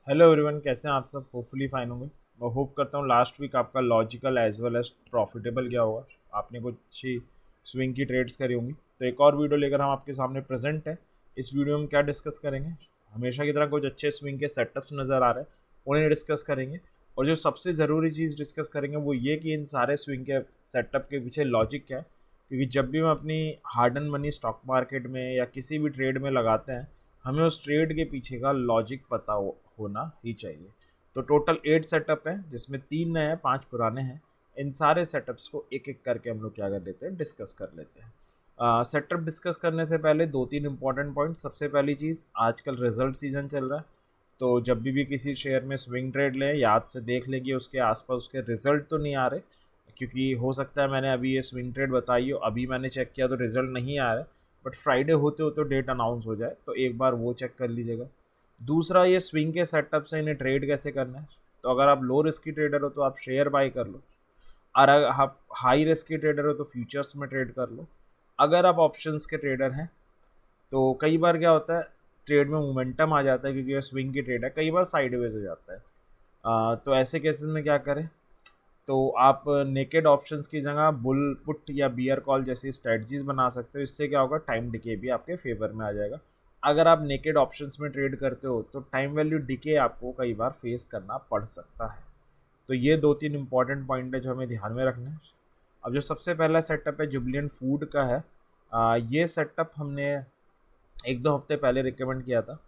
Hello everyone, कैसे हैं आप सब। होपफुली फाइन होंगे। मैं होप करता हूँ लास्ट वीक आपका logical as well as profitable गया होगा। आपने कुछ अच्छी स्विंग की ट्रेड्स करी होंगी। तो एक और वीडियो लेकर हम आपके सामने प्रेजेंट है। इस वीडियो में क्या डिस्कस करेंगे, हमेशा की तरह कुछ अच्छे स्विंग के सेटअप्स नज़र आ रहे हैं, उन्हें डिस्कस करेंगे। और जो सबसे ज़रूरी चीज़ डिस्कस करेंगे वो ये कि इन सारे स्विंग के सेटअप के पीछे लॉजिक क्या है। क्योंकि जब भी हम अपनी hard and money stock market में या किसी भी ट्रेड में लगाते हैं, हमें उस ट्रेड के पीछे का लॉजिक पता होना ही चाहिए। तो टोटल 8 सेटअप हैं, जिसमें 3 नए हैं, 5 पुराने हैं। इन सारे सेटअप्स को एक एक करके हम लोग क्या कर लेते हैं, डिस्कस कर लेते हैं। सेटअप डिस्कस करने से पहले 2-3 इंपॉर्टेंट पॉइंट। सबसे पहली चीज़, आजकल रिजल्ट सीजन चल रहा है। तो जब भी किसी शेयर में स्विंग ट्रेड लें, याद से देख लें कि उसके आसपास उसके रिजल्ट तो नहीं आ रहे। क्योंकि हो सकता है मैंने अभी ये स्विंग ट्रेड बताई हो, अभी मैंने चेक किया तो रिजल्ट नहीं आ रहा है, बट फ्राइडे होते होते डेट अनाउंस हो जाए, तो एक बार वो चेक कर लीजिएगा। दूसरा, ये स्विंग के सेटअप से इन्हें ट्रेड कैसे करना है। तो अगर आप लो रिस्क की ट्रेडर हो तो आप शेयर बाई कर लो, और अगर आप हाई रिस्क की ट्रेडर हो तो फ्यूचर्स में ट्रेड कर लो। अगर आप ऑप्शंस के ट्रेडर हैं तो कई बार क्या होता है, ट्रेड में मोमेंटम आ जाता है, क्योंकि ये स्विंग की ट्रेड है, कई बार साइडवेज हो जाता है। तो ऐसे केसेस में क्या करें, तो आप नेकेड ऑप्शंस की जगह बुल पुट या बियर कॉल जैसी स्ट्रेटजीज बना सकते हो। इससे क्या होगा, टाइम डिके भी आपके फेवर में आ जाएगा। अगर आप नेकेड ऑप्शंस में ट्रेड करते हो तो टाइम वैल्यू डिके आपको कई बार फेस करना पड़ सकता है। तो ये 2-3 इंपॉर्टेंट पॉइंट है जो हमें ध्यान में रखना है। अब जो सबसे पहला सेटअप है जुबिलियंट फूड का है। ये सेटअप हमने 1-2 हफ्ते पहले रिकमेंड किया था।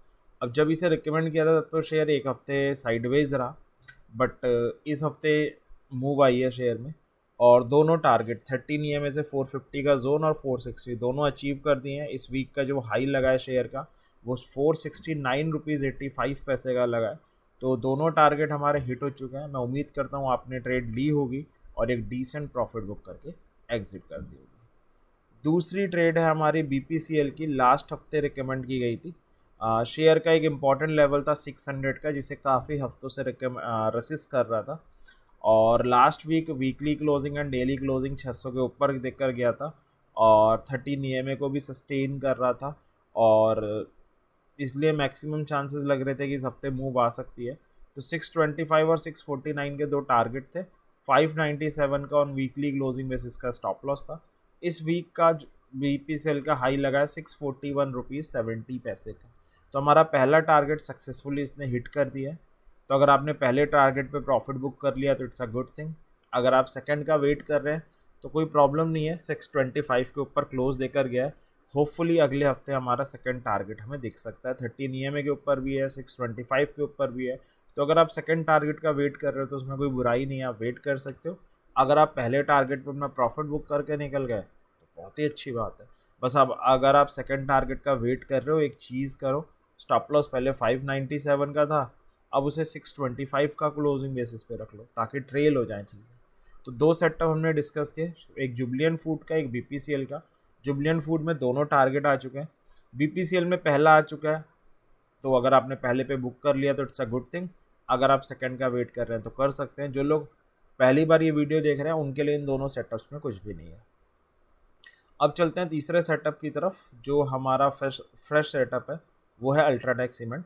अब जब इसे रिकमेंड किया था तब तो शेयर एक हफ्ते साइडवेज रहा, बट इस हफ्ते मूव आई है शेयर में। और दोनों टारगेट 13 EMA से 450 का जोन और 460 दोनों अचीव कर दिए हैं। इस वीक का जो हाई लगा है शेयर का वो 469 रुपीज़ 85 पैसे का लगा है। तो दोनों टारगेट हमारे हिट हो चुके हैं। मैं उम्मीद करता हूँ आपने ट्रेड ली होगी और एक डिसेंट प्रॉफिट बुक करके एग्जिट कर दी होगी। दूसरी ट्रेड है हमारी BPCL की, लास्ट हफ्ते रिकमेंड की गई थी। शेयर का एक इम्पॉर्टेंट लेवल था 600 का, जिसे काफ़ी हफ्तों से रसिस्ट कर रहा था। और last week weekly closing and daily closing 600 के ऊपर देकर गया था, और 13 EMA को भी सस्टेन कर रहा था। और इसलिए मैक्सिमम चांसेस लग रहे थे कि इस हफ्ते मूव आ सकती है। तो 625 और 649 के दो टारगेट थे। 597 का ऑन वीकली क्लोजिंग बेसिस का स्टॉप लॉस था। इस वीक का BPCL का हाई लगा है 641 रुपीज़ 70 पैसे का। तो हमारा पहला टारगेट सक्सेसफुली इसने हिट कर दिया है। तो अगर आपने पहले टारगेट पे प्रॉफिट बुक कर लिया तो इट्स अ गुड थिंग। अगर आप सेकंड का वेट कर रहे हैं तो कोई प्रॉब्लम नहीं है, 625 के ऊपर क्लोज देकर गया है। होपफुली अगले हफ्ते हमारा सेकंड टारगेट हमें दिख सकता है। 13 EMA के ऊपर भी है, 625 के ऊपर भी है। तो अगर आप सेकंड टारगेट का वेट कर रहे हो तो उसमें कोई बुराई नहीं है, आप वेट कर सकते हो। अगर आप पहले टारगेट पर अपना प्रॉफिट बुक करके निकल गए तो बहुत ही अच्छी बात है। बस अब अगर आप सेकंड टारगेट का वेट कर रहे हो, एक चीज़ करो, स्टॉप लॉस पहले 597 का था, अब उसे 625 का क्लोजिंग बेसिस पे रख लो ताकि ट्रेल हो जाए चीज़ें। तो दो सेटअप हमने डिस्कस किए, एक जुबिलियंट फूड का, एक BPCL का। जुबिलियंट फूड में दोनों टारगेट आ चुके हैं, BPCL में पहला आ चुका है। तो अगर आपने पहले पे बुक कर लिया तो इट्स अ गुड थिंग। अगर आप सेकंड का वेट कर रहे हैं तो कर सकते हैं। जो लोग पहली बार ये वीडियो देख रहे हैं उनके लिए इन दोनों सेटअप्स में कुछ भी नहीं है। अब चलते हैं तीसरे सेटअप की तरफ, जो हमारा फ्रेश सेटअप है, वो है अल्ट्राटेक सीमेंट।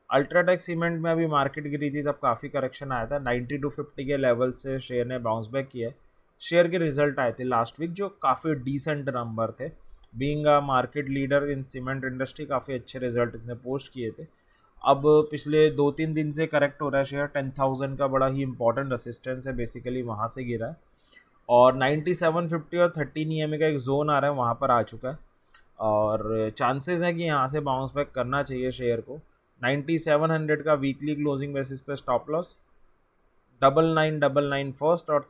अल्ट्राटेक सीमेंट में अभी मार्केट गिरी थी तब काफ़ी करेक्शन आया था, 9250 के लेवल से शेयर ने बाउंस बैक किया है। शेयर के रिजल्ट आए थे लास्ट वीक जो काफ़ी डिसेंट नंबर थे। Being a market leader in cement industry, काफ़ी अच्छे रिजल्ट इसने पोस्ट किए थे। अब पिछले 2-3 दिन से करेक्ट हो रहा है शेयर। 10,000 का बड़ा ही इंपॉर्टेंट रेसिस्टेंस है, बेसिकली वहाँ से गिरा है। और 9750 और 13 EMA का एक जोन आ रहा है, वहाँ पर आ चुका है। और चांसेस है कि यहाँ से बाउंस बैक करना चाहिए शेयर को। 9700 का वीकली क्लोजिंग बेसिस पे स्टॉप लॉस, 9999 फर्स्ट और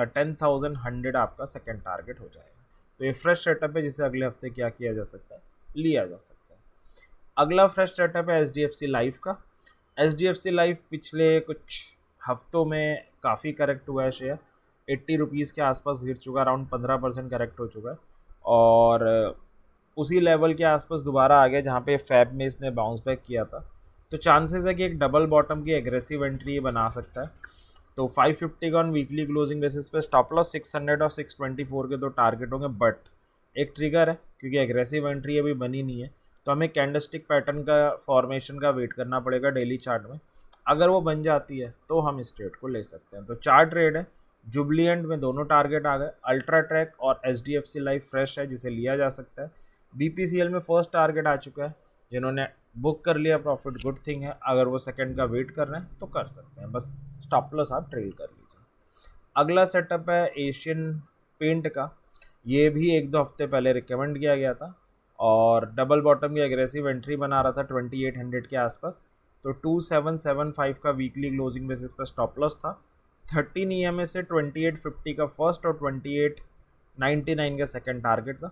10,100 आपका सेकंड टारगेट हो जाएगा। तो ये फ्रेश सेटअप है जिसे अगले हफ्ते क्या किया जा सकता है, लिया जा सकता है। अगला फ्रेश सेटअप है HDFC लाइफ का। HDFC लाइफ पिछले कुछ हफ्तों में काफ़ी करेक्ट हुआ है शेयर, 80 रुपीज़ के आसपास गिर चुका, अराउंड 15% करेक्ट हो चुका है। और उसी लेवल के आसपास दोबारा आ गया जहाँ पे फैब में इसने बाउंस बैक किया था। तो चांसेस है कि एक डबल बॉटम की एग्रेसिव एंट्री बना सकता है। तो 550 का ऑन वीकली क्लोजिंग बेसिस पे स्टॉप लॉस, 600 और 624 के दो टारगेट होंगे, बट एक ट्रिगर है क्योंकि एग्रेसिव एंट्री अभी बनी नहीं है। तो हमें कैंडलस्टिक पैटर्न का फॉर्मेशन का वेट करना पड़ेगा डेली चार्ट में। अगर वो बन जाती है तो हम इस ट्रेड को ले सकते हैं। तो 4 ट्रेड है, जुबलिएंट में दोनों टारगेट आ गए, अल्ट्राटेक और HDFC लाइफ फ्रेश है जिसे लिया जा सकता है। BPCL में फर्स्ट टारगेट आ चुका है, जिन्होंने बुक कर लिया प्रॉफिट गुड थिंग है, अगर वो सेकंड का वेट कर रहे हैं तो कर सकते हैं, बस स्टॉप लॉस आप ट्रेल कर लीजिए। अगला सेटअप है एशियन पेंट का, ये भी 1-2 हफ्ते पहले रिकमेंड किया गया था और डबल बॉटम की एग्रेसिव एंट्री बना रहा था 2800 के आसपास। तो 2775 का वीकली क्लोजिंग बेसिस पर स्टॉप लॉस था। 13 EMA से 2850 का फर्स्ट और 2899 का सेकंड टारगेट था।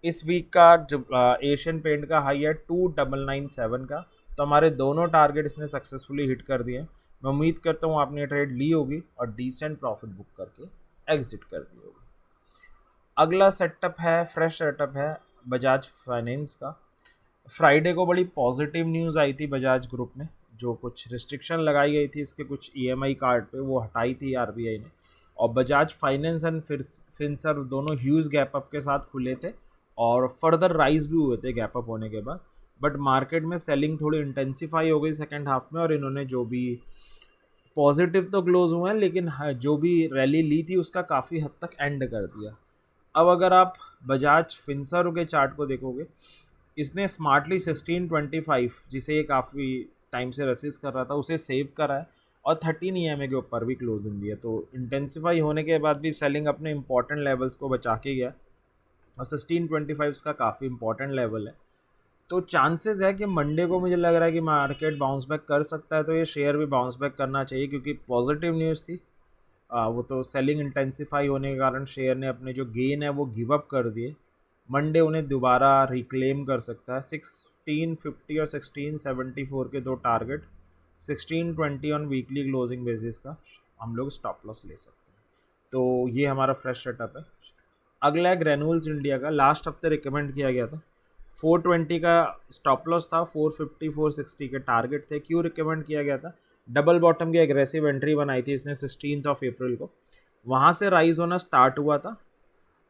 इस वीक का जो एशियन पेंट का हाई है 2997 का, तो हमारे दोनों टारगेट इसने सक्सेसफुली हिट कर दिए। मैं उम्मीद करता हूँ आपने ट्रेड ली होगी और डिसेंट प्रॉफिट बुक करके एग्जिट कर दी होगी। अगला सेटअप है, फ्रेश सेटअप है बजाज फाइनेंस का। फ्राइडे को बड़ी पॉजिटिव न्यूज़ आई थी बजाज ग्रुप में, जो कुछ रिस्ट्रिक्शन लगाई गई थी इसके कुछ EMI कार्ड पे, वो हटाई थी RBI ने, और बजाज फाइनेंस एंड फिनसर्व दोनों ह्यूज गैप अप के साथ खुले थे और फर्दर राइज भी हुए थे गैप अप होने के बाद। बट मार्केट में सेलिंग थोड़ी इंटेंसिफाई हो गई सेकेंड हाफ में, और इन्होंने जो भी पॉजिटिव तो क्लोज हुए हैं लेकिन जो भी रैली ली थी उसका काफ़ी हद तक एंड कर दिया। अब अगर आप बजाज फिनसर्व के चार्ट को देखोगे, इसने स्मार्टली 1625 जिसे ये काफ़ी टाइम से रसिस्ट कर रहा था उसे सेव करा है और 13 EMA के ऊपर भी क्लोजिंग दी है। तो इंटेंसिफाई होने के बाद भी सेलिंग अपने इंपॉर्टेंट लेवल्स को बचा के गया और 1625 का काफ़ी इंपॉर्टेंट लेवल है। तो चांसेस है कि मंडे को मुझे लग रहा है कि मार्केट बाउंस बैक कर सकता है, तो ये शेयर भी बाउंस बैक करना चाहिए क्योंकि पॉजिटिव न्यूज़ थी। वो तो सेलिंग इंटेंसिफाई होने के कारण शेयर ने अपने जो गेन है वो गिव अप कर दिए। मंडे उन्हें दोबारा रिक्लेम कर सकता है। 1650 और 1674 के दो target, 1620 on weekly closing basis का हम लोग स्टॉप लॉस ले सकते हैं। तो ये हमारा फ्रेश सेटअप है। अगला है ग्रेन्यूल्स इंडिया का, लास्ट हफ्ते रिकमेंड किया गया था। 420 का स्टॉप लॉस था, 450 460 के टारगेट थे। क्यों रिकमेंड किया गया था? डबल बॉटम की एग्रेसिव एंट्री बनाई थी इसने 16 अप्रैल को, वहाँ से राइज होना स्टार्ट हुआ था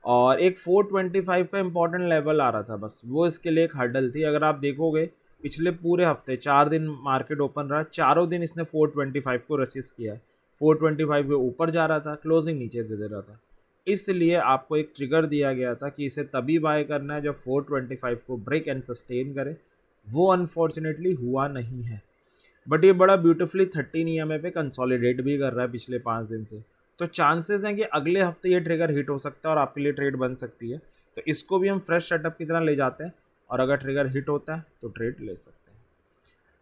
और एक 425 का इंपॉर्टेंट लेवल आ रहा था, बस वो इसके लिए एक हर्डल थी। अगर आप देखोगे पिछले पूरे हफ्ते 4 दिन मार्केट ओपन रहा, चारों दिन इसने 425 को रसिस्ट किया है। 425 के ऊपर जा रहा था, क्लोजिंग नीचे दे रहा था, इसलिए आपको एक ट्रिगर दिया गया था कि इसे तभी बाय करना है जब 425 को ब्रेक एंड सस्टेन करे। वो अनफॉर्चुनेटली हुआ नहीं है, बट ये बड़ा ब्यूटीफुली 13 EMA पे कंसोलिडेट भी कर रहा है पिछले 5 दिन से। तो चांसेस हैं कि अगले हफ्ते ये ट्रिगर हिट हो सकता है और आपके लिए ट्रेड बन सकती है। तो इसको भी हम फ्रेश सेटअप की तरह ले जाते हैं और अगर ट्रिगर हिट होता है तो ट्रेड ले सकते हैं।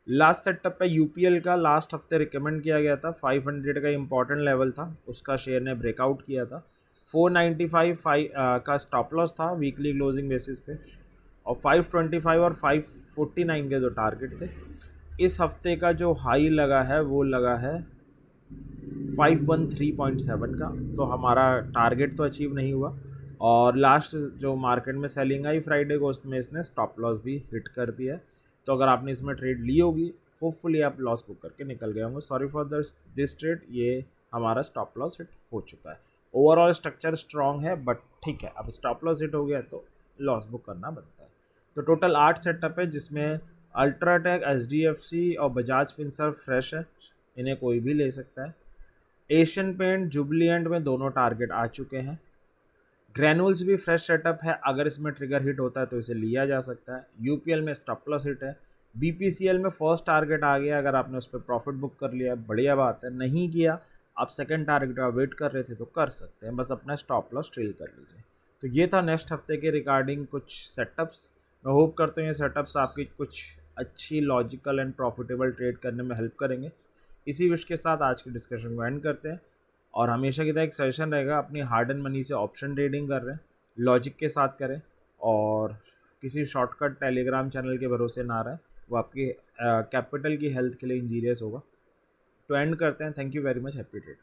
लास्ट सेटअप पे UPL का लास्ट हफ्ते रिकमेंड किया गया था, 500 का इंपॉर्टेंट लेवल था, उसका शेयर ने ब्रेकआउट किया था। 495 का स्टॉप लॉस था वीकली क्लोजिंग बेसिस पे और 525 और 549 के जो टारगेट थे। इस हफ्ते का जो हाई लगा है वो लगा है 513.7 का, तो हमारा टारगेट तो अचीव नहीं हुआ और लास्ट जो मार्केट में सेलिंग आई फ्राइडे को उसमें इसने स्टॉप लॉस भी हिट कर दिया है। तो अगर आपने इसमें ट्रेड ली होगी होपफुली आप लॉस बुक करके निकल गए होंगे। सॉरी फॉर दिस ट्रेड, ये हमारा स्टॉप लॉस हिट हो चुका है। ओवरऑल स्ट्रक्चर स्ट्रॉन्ग है बट ठीक है, अब स्टॉप लॉस हिट हो गया तो लॉस बुक करना बनता है। तो टोटल 8 सेटअप है जिसमें अल्ट्राटेक, HDFC और बजाज फिनसर्व फ्रेश है, इन्हें कोई भी ले सकता है। एशियन पेंट, जुबलिएंट में दोनों टारगेट आ चुके हैं। ग्रेनुल्स भी फ्रेश सेटअप है, अगर इसमें ट्रिगर हिट होता है तो इसे लिया जा सकता है। UPL में स्टॉप लॉस हिट है। BPCL में फर्स्ट टारगेट आ गया, अगर आपने उस पर प्रॉफिट बुक कर लिया बढ़िया बात है, नहीं किया आप सेकंड टारगेट का वेट कर रहे थे तो कर सकते हैं, बस अपना स्टॉप लॉस ट्रेल कर लीजिए। तो ये था नेक्स्ट हफ्ते के रिगार्डिंग कुछ सेटअप्स। मैं होप करता हूँ ये सेटअप्स आपकी कुछ अच्छी लॉजिकल एंड प्रॉफिटेबल ट्रेड करने में हेल्प करेंगे। इसी विश के साथ आज की डिस्कशन को एंड करते हैं और हमेशा की तरह एक सजेशन रहेगा, अपनी हार्ड एंड मनी से ऑप्शन ट्रेडिंग कर रहे हैं लॉजिक के साथ करें और किसी शॉर्टकट टेलीग्राम चैनल के भरोसे ना रहें, वो आपकी कैपिटल की हेल्थ के लिए इंजीरियस होगा। तो एंड करते हैं। Thank you very much, happy trade.